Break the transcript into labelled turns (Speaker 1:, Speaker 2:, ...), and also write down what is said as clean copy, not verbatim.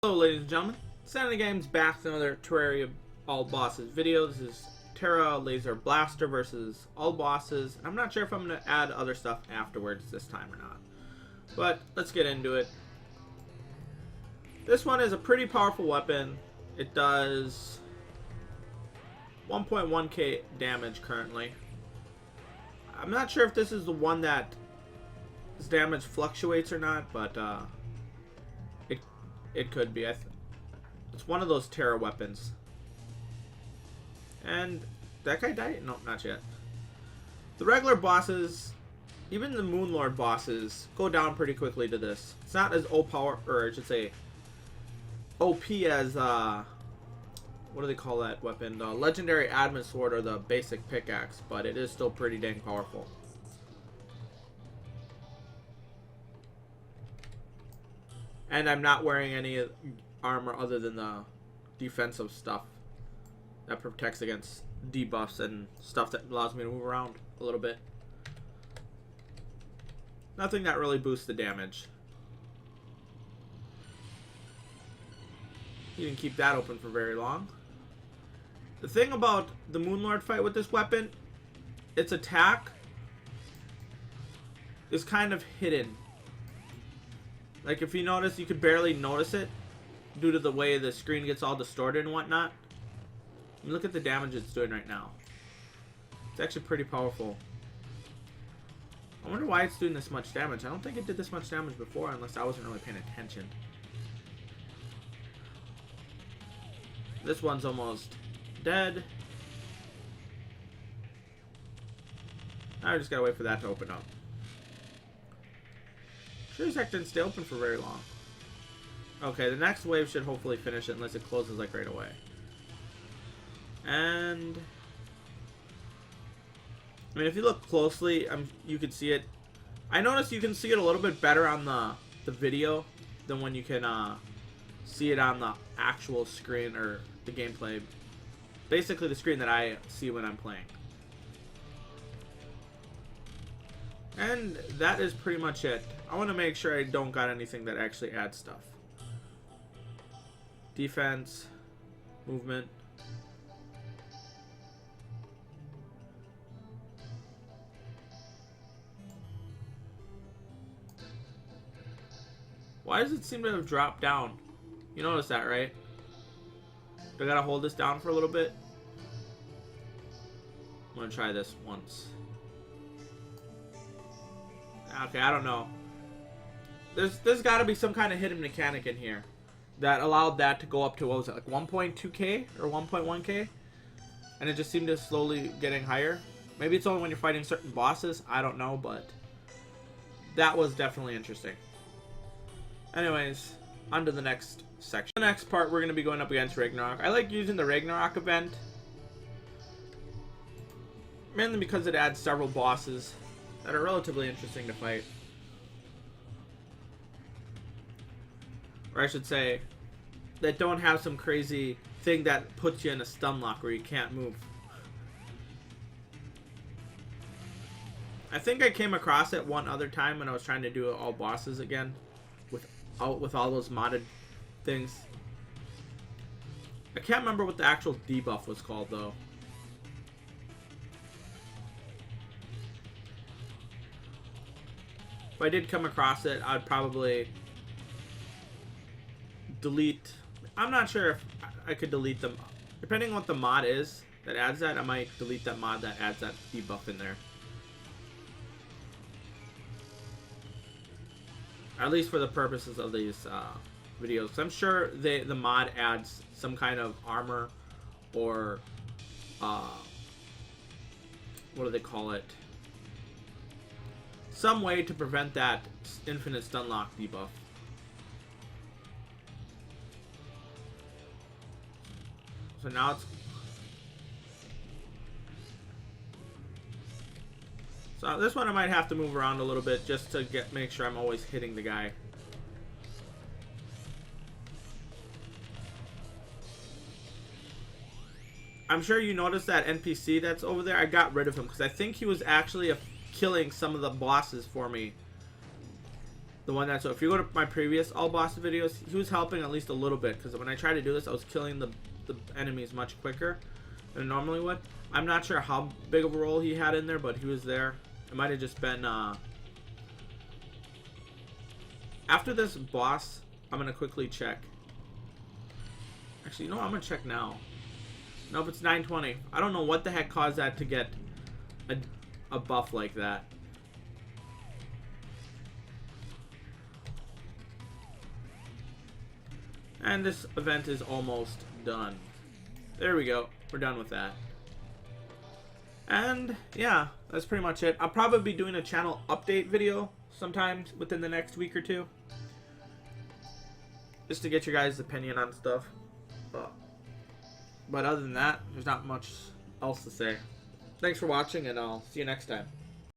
Speaker 1: Hello ladies and gentlemen, Nsanity Games back with another Terraria all bosses video. This is Terra Laser Blaster versus all bosses. I'm not sure if I'm going to add other stuff afterwards this time or not, but let's get into it. This one is a pretty powerful weapon. It does 1.1k damage currently. I'm not sure if this is the one that its damage fluctuates or not, but it could be. It's one of those Terra weapons. And that guy died? No, not yet. The regular bosses, even the Moonlord bosses, go down pretty quickly to this. It's not as OP, or I should say OP as what do they call that weapon? The legendary admin sword or the basic pickaxe, but it is still pretty dang powerful. And I'm not wearing any armor other than the defensive stuff that protects against debuffs and stuff that allows me to move around a little bit. Nothing that really boosts the damage. You didn't keep that open for very long. The thing about the Moonlord fight with this weapon, its attack is kind of hidden. Like, if you notice, you could barely notice it due to the way the screen gets all distorted and whatnot. I mean, look at the damage it's doing right now. It's actually pretty powerful. I wonder why it's doing this much damage. I don't think it did this much damage before unless I wasn't really paying attention. This one's almost dead. Now I just gotta wait for that to open up. This act didn't stay open for very long. Okay, the next wave should hopefully finish it unless it closes like right away. And I mean, if you look closely, you can see it. I noticed you can see it a little bit better on the video than when you can see it on the actual screen or the gameplay. Basically, the screen that I see when I'm playing. And that is pretty much it. I want to make sure I don't got anything that actually adds stuff. Defense, movement. Why does it seem to have dropped down? You notice that, right? Do I gotta hold this down for a little bit? I'm gonna try this once. Okay, I don't know. There's got to be some kind of hidden mechanic in here that allowed that to go up to, what was it, like 1.2k or 1.1k? And it just seemed to slowly getting higher. Maybe it's only when you're fighting certain bosses. I don't know, but that was definitely interesting. Anyways, on to the next section. The next part, we're going to be going up against Ragnarok. I like using the Ragnarok event, mainly because it adds several bosses that are relatively interesting to fight. Or I should say, that don't have some crazy thing that puts you in a stun lock where you can't move. I think I came across it one other time when I was trying to do all bosses again with all those modded things. I can't remember what the actual debuff was called though. If I did come across it, I'd probably delete. I'm not sure if I could delete them. Depending on what the mod is that adds that, I might delete that mod that adds that debuff in there. At least for the purposes of these videos. I'm sure the mod adds some kind of armor or what do they call it? Some way to prevent that infinite stun lock debuff. So now it's... So this one I might have to move around a little bit just to make sure I'm always hitting the guy. I'm sure you noticed that NPC that's over there. I got rid of him because I think he was actually killing some of the bosses for me The one that, so if you go to my previous all boss videos, he was helping at least a little bit, because when I tried to do this, I was killing the enemies much quicker than I normally would. I'm not sure how big of a role he had in there, but he was there. It might have just been, after this boss, I'm going to quickly check. Actually, you know what? I'm going to check now. Nope, it's 920. I don't know what the heck caused that to get a buff like that. And this event is almost done. There we go. We're done with that. And yeah, that's pretty much it. I'll probably be doing a channel update video sometime within the next week or two, just to get your guys' opinion on stuff. But other than that, there's not much else to say. Thanks for watching, and I'll see you next time.